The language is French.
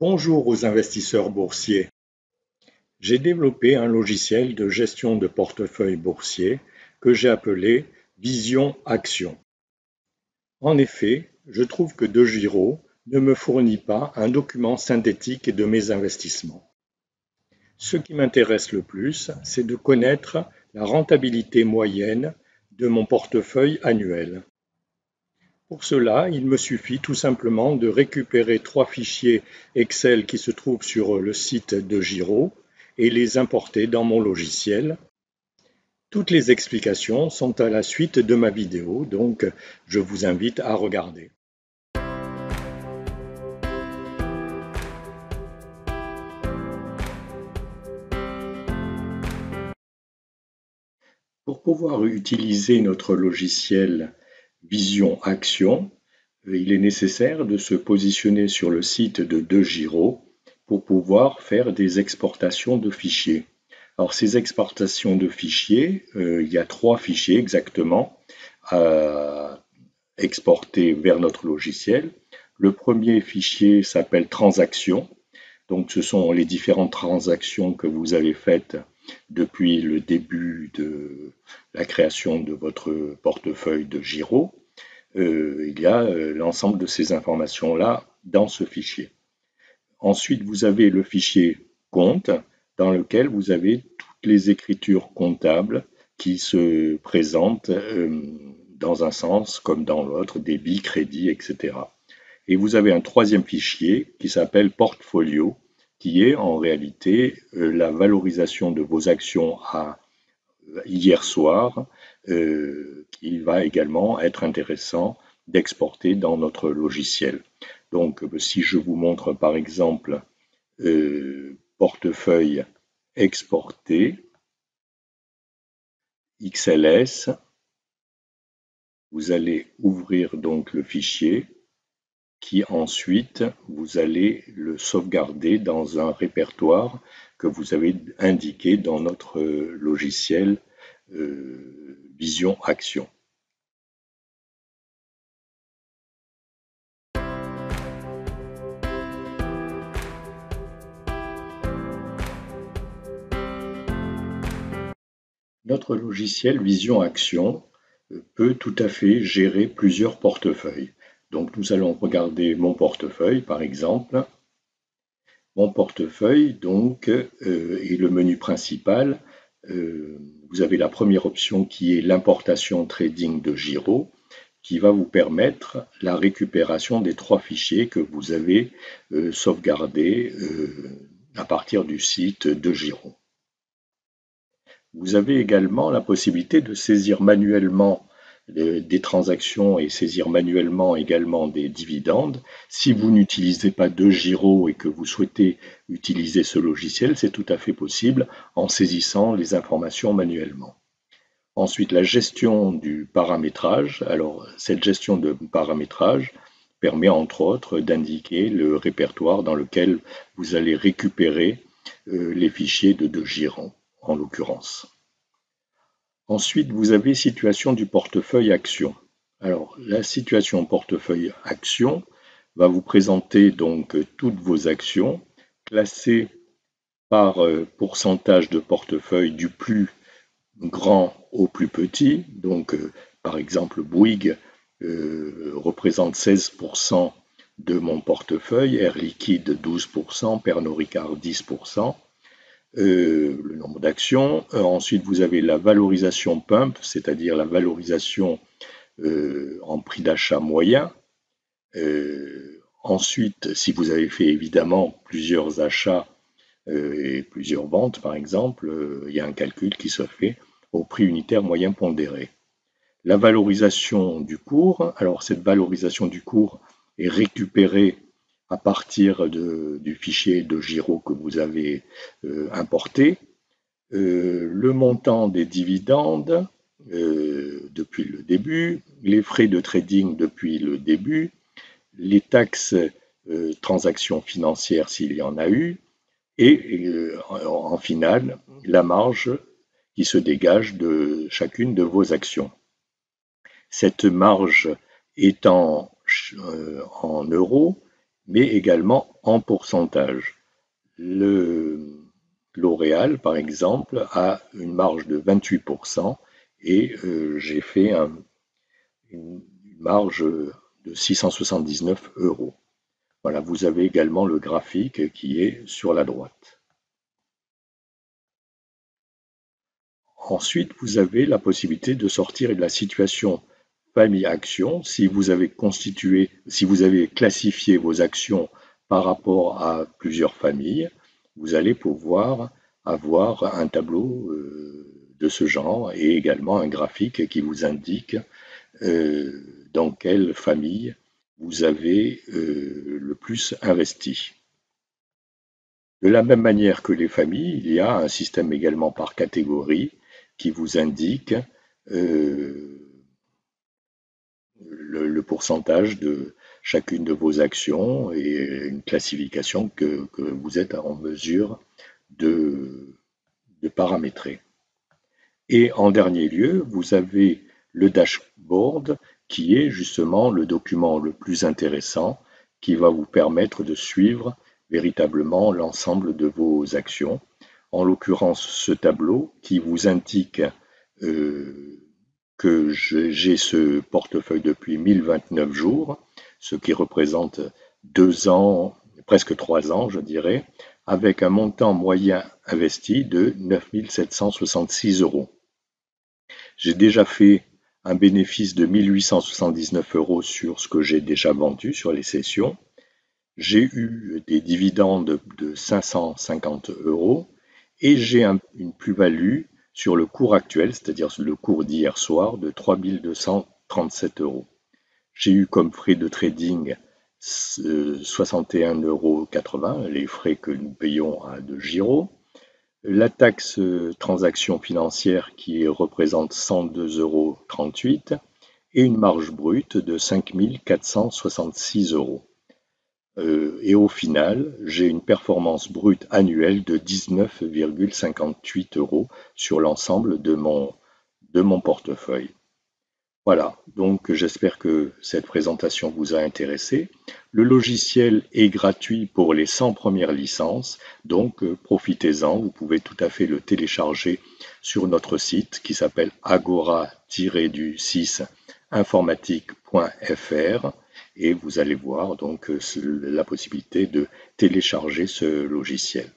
Bonjour aux investisseurs boursiers. J'ai développé un logiciel de gestion de portefeuille boursier que j'ai appelé Vision Action. En effet, je trouve que DeGiro ne me fournit pas un document synthétique de mes investissements. Ce qui m'intéresse le plus, c'est de connaître la rentabilité moyenne de mon portefeuille annuel. Pour cela, il me suffit tout simplement de récupérer 3 fichiers Excel qui se trouvent sur le site DeGiro et les importer dans mon logiciel. Toutes les explications sont à la suite de ma vidéo, donc je vous invite à regarder. Pour pouvoir utiliser notre logiciel Vision Action, il est nécessaire de se positionner sur le site de DeGiro pour pouvoir faire des exportations de fichiers. Alors ces exportations de fichiers, il y a 3 fichiers exactement à exporter vers notre logiciel. Le premier fichier s'appelle Transactions. Donc ce sont les différentes transactions que vous avez faites depuis le début de la création de votre portefeuille DeGiro. Il y a l'ensemble de ces informations-là dans ce fichier. Ensuite, vous avez le fichier compte dans lequel vous avez toutes les écritures comptables qui se présentent dans un sens comme dans l'autre, débit, crédit, etc. Et vous avez un troisième fichier qui s'appelle portfolio, qui est en réalité la valorisation de vos actions à hier soir, qui va également être intéressant d'exporter dans notre logiciel. Donc, si je vous montre par exemple portefeuille exporté, XLS, vous allez ouvrir donc le fichier qui ensuite vous allez le sauvegarder dans un répertoire que vous avez indiqué dans notre logiciel Vision Action. Notre logiciel Vision Action peut tout à fait gérer plusieurs portefeuilles. Donc nous allons regarder mon portefeuille par exemple. Mon portefeuille donc est le menu principal. Vous avez la première option qui est l'importation trading DeGiro, qui va vous permettre la récupération des 3 fichiers que vous avez sauvegardés à partir du site DeGiro. Vous avez également la possibilité de saisir manuellement des transactions et saisir manuellement également des dividendes. Si vous n'utilisez pas DeGiro et que vous souhaitez utiliser ce logiciel, c'est tout à fait possible en saisissant les informations manuellement. Ensuite, la gestion du paramétrage. Alors, cette gestion de paramétrage permet entre autres d'indiquer le répertoire dans lequel vous allez récupérer les fichiers de DeGiro en l'occurrence. Ensuite, vous avez situation du portefeuille action. Alors, la situation portefeuille action va vous présenter donc toutes vos actions classées par pourcentage de portefeuille du plus grand au plus petit. Donc, par exemple, Bouygues représente 16% de mon portefeuille, Air Liquide 12%, Pernod Ricard 10%. Le nombre d'actions. Ensuite, vous avez la valorisation pump, c'est-à-dire la valorisation en prix d'achat moyen. Ensuite, si vous avez fait évidemment plusieurs achats et plusieurs ventes, par exemple, il y a un calcul qui se fait au prix unitaire moyen pondéré. La valorisation du cours, alors cette valorisation du cours est récupérée à partir du fichier DeGiro que vous avez importé, le montant des dividendes depuis le début, les frais de trading depuis le début, les taxes transactions financières s'il y en a eu, et en finale, la marge qui se dégage de chacune de vos actions. Cette marge étant en euros, mais également en pourcentage. L'Oréal, par exemple, a une marge de 28% et j'ai fait une marge de 679 euros. Voilà, vous avez également le graphique qui est sur la droite. Ensuite, vous avez la possibilité de sortir de la situation famille action si vous avez classifié vos actions par rapport à plusieurs familles. Vous allez pouvoir avoir un tableau de ce genre et également un graphique qui vous indique dans quelle famille vous avez le plus investi. De la même manière que les familles, il y a un système également par catégorie qui vous indique le pourcentage de chacune de vos actions et une classification que vous êtes en mesure de paramétrer. Et en dernier lieu, vous avez le dashboard qui est justement le document le plus intéressant qui va vous permettre de suivre véritablement l'ensemble de vos actions. En l'occurrence, ce tableau qui vous indique que j'ai ce portefeuille depuis 1029 jours, ce qui représente 2 ans, presque 3 ans, je dirais, avec un montant moyen investi de 9 766 euros. J'ai déjà fait un bénéfice de 1879 euros sur ce que j'ai déjà vendu sur les sessions. J'ai eu des dividendes de 550 euros et j'ai une plus-value sur le cours actuel, c'est-à-dire le cours d'hier soir, de 3237 euros. J'ai eu comme frais de trading 61,80 euros, les frais que nous payons à De Giro. La taxe transaction financière qui représente 102,38 euros et une marge brute de 5 466 euros. Et au final, j'ai une performance brute annuelle de 19,58 euros sur l'ensemble de mon portefeuille. Voilà, donc j'espère que cette présentation vous a intéressé. Le logiciel est gratuit pour les 100 premières licences, donc profitez-en, vous pouvez tout à fait le télécharger sur notre site qui s'appelle agora-6 informatique.fr et vous allez voir donc la possibilité de télécharger ce logiciel.